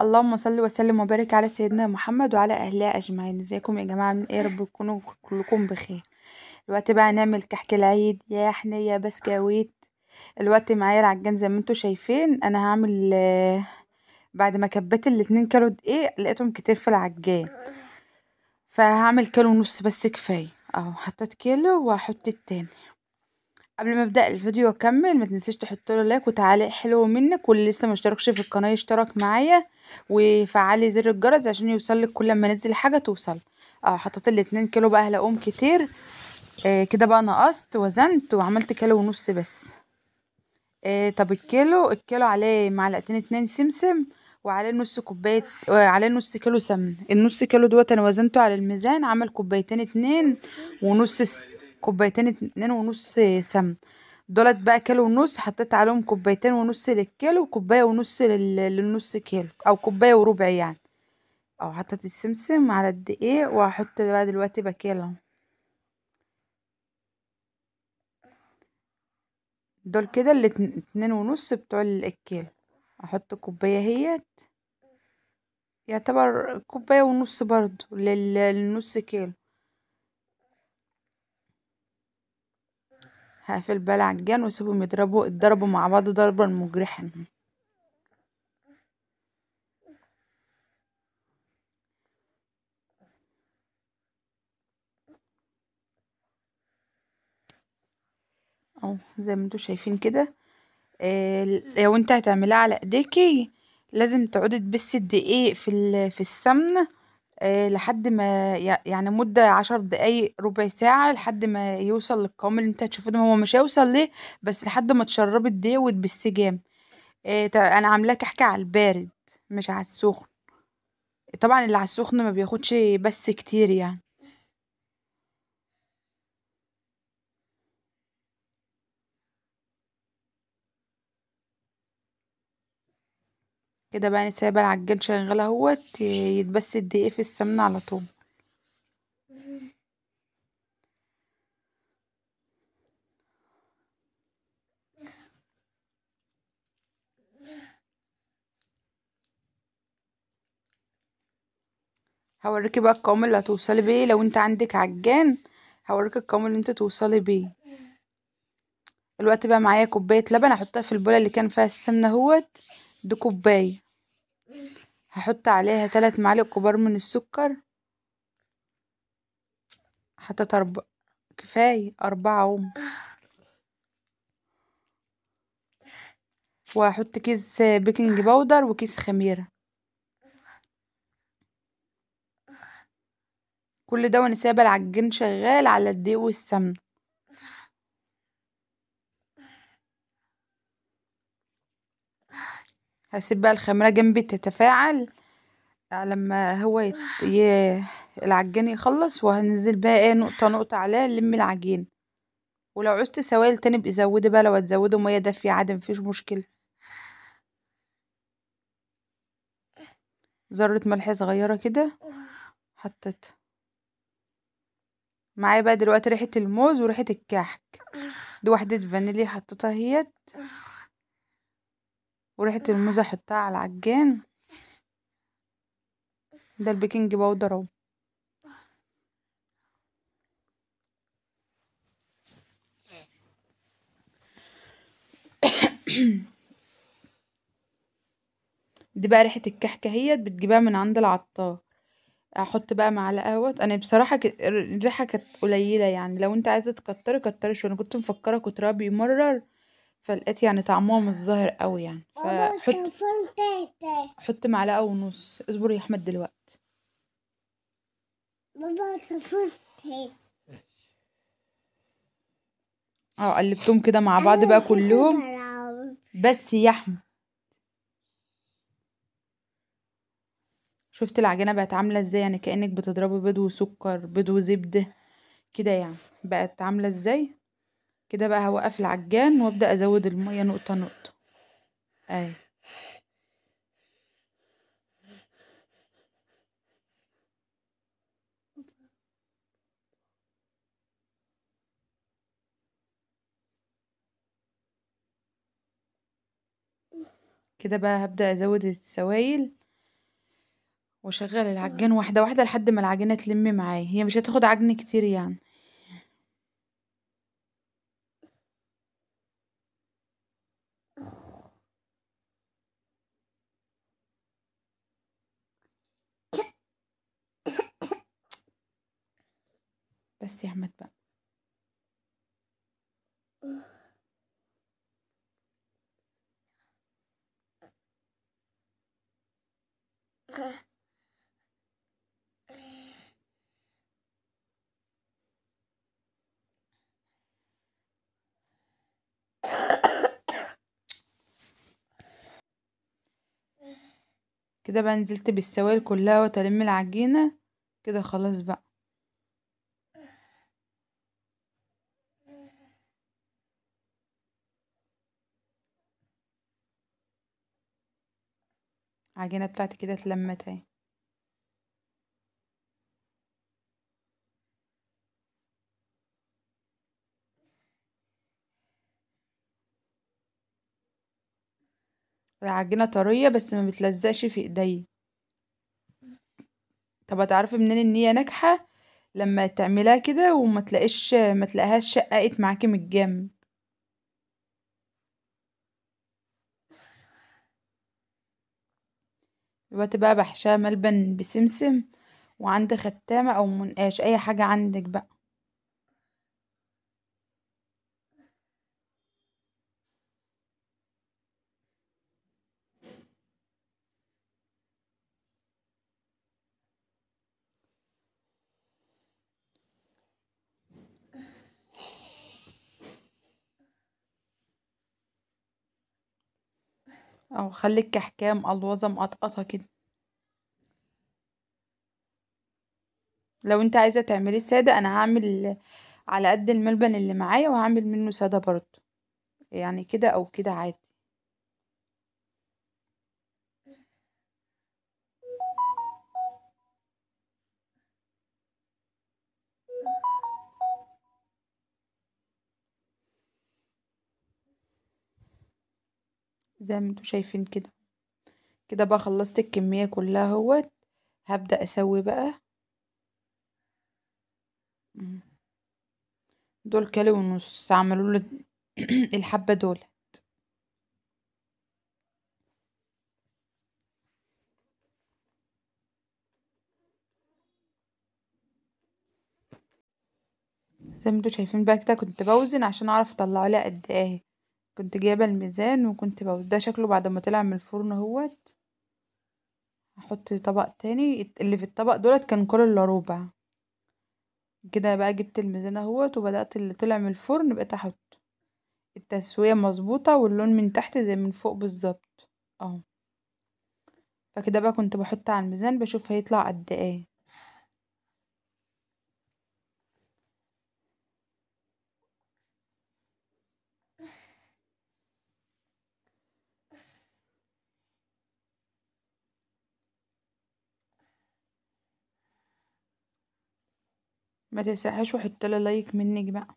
اللهم صل وسلم وبارك على سيدنا محمد وعلى اهله اجمعين. ازيكم يا جماعه؟ من ايه؟ رب تكونوا كلكم بخير. الوقت بقى نعمل كحك العيد يا حنيه بسكويت. الوقت معايا العجان زي ما انتوا شايفين. انا هعمل بعد ما كبيت ال2 كيلو دقيق لقيتهم كتير في العجان، فهعمل كيلو ونص بس كفايه. اهو حطيت كيلو وهحط التاني. قبل ما ابدا الفيديو واكمل، ما تنسيش تحط له لايك وتعليق حلو منك، واللي لسه ما اشتركش في القناه يشترك معايا وفعلي زر الجرس عشان يوصلك كل ما انزل حاجه توصل. اه حطيت ال2 كيلو بقى هلاقوهم كتير. كده بقى نقصت وزنت وعملت كيلو ونص بس. طب الكيلو عليه معلقتين 2 سمسم، وعليه نص كوبايه، عليه نص كيلو سمنه. النص كيلو دوت انا وزنته على الميزان، عمل كوبايتين 2 ونص كوبايتين 2 ونص سمن. دولت بقى كيلو ونص، حطيت عليهم كوبايتين ونص للكيلو وكوباية ونص للنص كيلو او كوباية وربع يعني. او حطيت السمسم على الدقيق، وهحط بقى دلوقتي بكيلو. دول كده الاتنين ونص بتوع الكيلو. احط كوباية هي، يعتبر كوباية ونص برضو للنص كيلو. هقفل بقى العجان واسيبهم يضربوا مع بعض ضربا مجرحا. اهو زي ما انتوا شايفين كده. لو انت هتعملها على ايديكي لازم تقعدي تبسي الدقيق في السمنة. لحد ما يعني مدة 10 دقايق ربع ساعة لحد ما يوصل للقوام اللي انت هتشوفه ده. هو مش هيوصل ليه، بس لحد ما تشربي الدقيق وتبسيه جامد. انا عاملاه كحكة على البارد مش على السخن. طبعا اللي على السخن ما بياخدش بس كتير يعني. كده بقى انا سايبه العجان شغاله اهوت يتبس الدقيق في السمنه على طول. هوريكي بقى القوام اللي هتوصلي بيه لو انت عندك عجان. هوريك القوام اللي انت توصلي بيه. الوقت بقى معايا كوبايه لبن احطها في البوله اللي كان فيها السمنه اهوت. دي كوبايه. هحط عليها 3 معالق كبار من السكر. حطيت كفايه 4 اهو. وهحط كيس بيكنج باودر وكيس خميره. كل ده وانا سايبه العجين شغال على الدقيق والسمنه. هسيب بقى الخميره جنبي تتفاعل لما هو العجين يخلص، وهنزل بقى ايه نقطة نقطة عليه نلم العجين. ولو عوزتي سوائل تاني بقي زودي بقى، لو هتزودي مية دافية عادي مفيش مشكلة. ذرة ملح صغيرة كده حطيت. معايا بقى دلوقتي ريحة الموز وريحة الكحك. دي وحدة فانيليا حطيتها هي، وريحة الموز احطها على العجين. ده البيكنج باودر اهو. دي بقى ريحة الكحكة هي بتجيبها من عند العطار. احط بقى معلقه اهوت. انا بصراحه الريحه كانت قليله يعني، لو انت عايزه تكتري كتري شويه. انا كنت مفكره كترها بيمرر، فلقيت يعني طعمها مش ظاهر قوي يعني. حط معلقه ونص. اصبر يا احمد دلوقتي. اه قلبتهم كده مع بعض بقى كلهم. بس يا احمد، شفت العجينه بقت عامله ازاي؟ يعني كانك بتضربي بيض وسكر، بيض وزبده كده يعني. بقت عامله ازاي؟ كده بقى هوقف العجان وابدا ازود الميه نقطه نقطه. اهي. كده بقى هبدا ازود السوائل. واشغل العجان واحده واحده لحد ما العجينه تلم معايا، هي مش هتاخد عجن كتير يعني. بس يا احمد بقى. كده بقى نزلت بالسوائل كلها وتلم العجينه كده خلاص بقى. العجينه بتاعتي كده اتلمت اهي. العجينه طريه بس ما بتلزقش في ايدي. طب هتعرفي منين ان هي ناجحه؟ لما تعملها كده وما تلاقيش ما تلاقيهاش شققت معاكي من الجنب. دلوقتي بقى بحشاها ملبن بسمسم، وعندك ختامة او منقاش اي حاجة عندك بقى. او خليك كحكام الوظة مقطقطة كده. لو انت عايزة تعمليه سادة انا هعمل على قد الملبن اللي معايا وهعمل منه سادة برضه، يعني كده او كده عادي. زي ما انتوا شايفين كده. كده بقى خلصت الكمية كلها اهوت. هبدأ اسوي بقى. مم. دول كيلو ونص عملوا له الحبة دول. زي ما انتوا شايفين بقى كده كنت بوزن عشان اعرف اطلع لها قد ايه. كنت جايبه الميزان وكنت بوزن. ده شكله بعد ما طلع من الفرن اهوت. هحط طبق تاني، اللي في الطبق دولت كان كل الا ربع. كده بقى جبت الميزان اهوت وبدأت اللي طلع من الفرن بقيت احط. التسوية مظبوطة واللون من تحت زي من فوق بالظبط اهو. فكده بقى كنت بحط على الميزان بشوف هيطلع قد ايه. ما تسرحش وحط لي لايك منك بقى.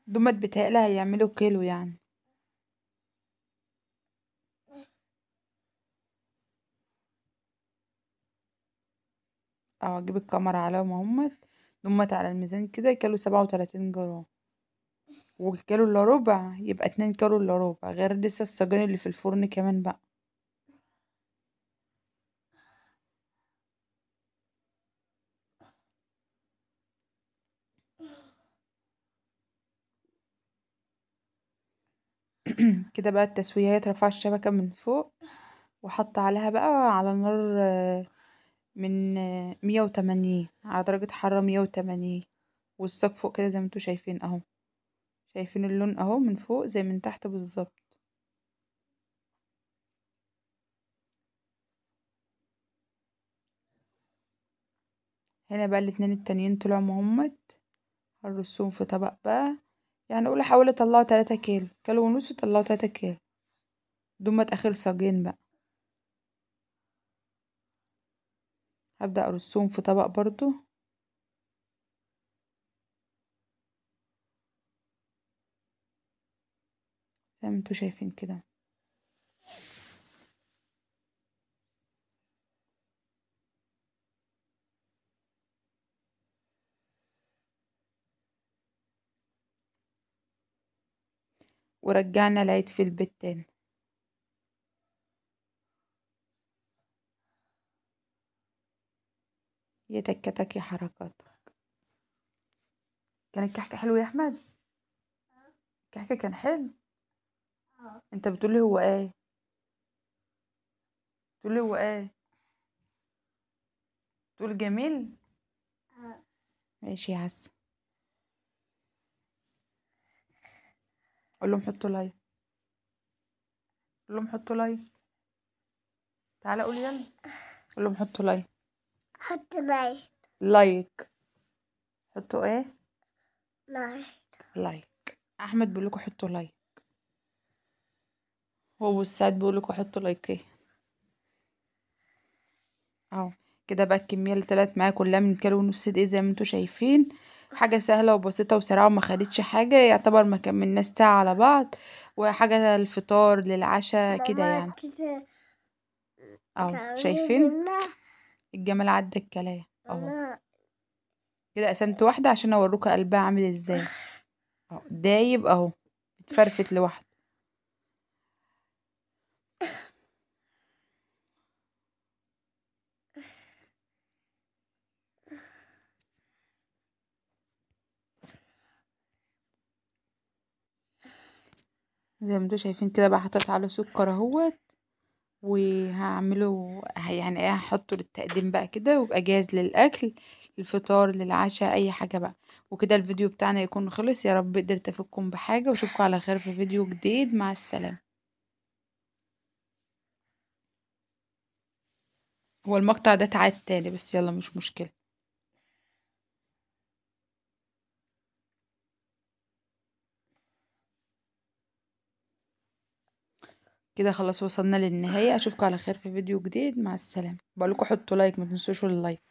دمت بتهيألي هيعملوا كيلو يعني. اه اجيب الكاميرا عليهم اهمت. دمت على الميزان كده كيلو 37 جرام. والكيلو الا ربع يبقى 2 كيلو الا ربع، غير لسه السجان اللي في الفرن كمان بقى. كده بقى التسوية رفع الشبكة من فوق. وحط عليها بقى على نار من 180 على درجة حرارة 180. والصاج فوق كده زي ما انتوا شايفين اهو. شايفين اللون اهو من فوق زي من تحت بالظبط. هنا بقى الاتنين التانيين طلعوا مهمت. هرصهم في طبق بقى. يعني اقول احاول اطلعوا 3 كيلو، كيلو ونص طلعوا 3 كيلو. دمت اخر صاجين بقى. هبدأ ارصهم في طبق برضو زي ما انتوا شايفين كده. ورجعنا العيد في البيت تاني. يا تكتك يا حركاتك. كان الكحك حلو يا احمد؟ الكحك كان حلو. انت بتقولي هو ايه؟ تقولي هو ايه؟ تقول جميل. ماشي يا عسل. قول لهم حطوا لايك. قول لهم حطوا لايك. تعالى قول يلا. قول لهم حطوا لايك. حط لايك. لايك. حطوا ايه؟ لايك. لايك. احمد بيقول لكم حطوا لايك. هو والسعد بيقول لكم حطوا لايك ايه. اهو كده بقى الكميه اللي طلعت معايا كلها من كيلو ونص دقيق زي ما انتوا شايفين. حاجه سهله وبسيطه وسريعه وما خدتش حاجه، يعتبر ما كملناش ساعه على بعض، وحاجه للفطار للعشاء كده ماما يعني. كده اهو تعملي شايفين لنا. الجمال عدى الكلام. اهو ماما كده قسمت واحده عشان اوريكم قلبها عامل ازاي. اهو دايب اهو، اتفرفت لوحده. زي ما انتوا شايفين كده بقى حطيت عليه سكر اهوت، وهعمله يعني ايه، هحطه للتقديم بقى كده ويبقى جاهز للاكل، الفطار للعشاء اي حاجه بقى. وكده الفيديو بتاعنا يكون خلص. يا رب قدرت افيدكم بحاجه، واشوفكم على خير في فيديو جديد. مع السلامه. هو المقطع ده اتعاد تاني بس يلا مش مشكله. كده خلاص وصلنا للنهايه. اشوفكم على خير في فيديو جديد. مع السلامه. بقولكم حطوا لايك، ما تنسوش اللايك.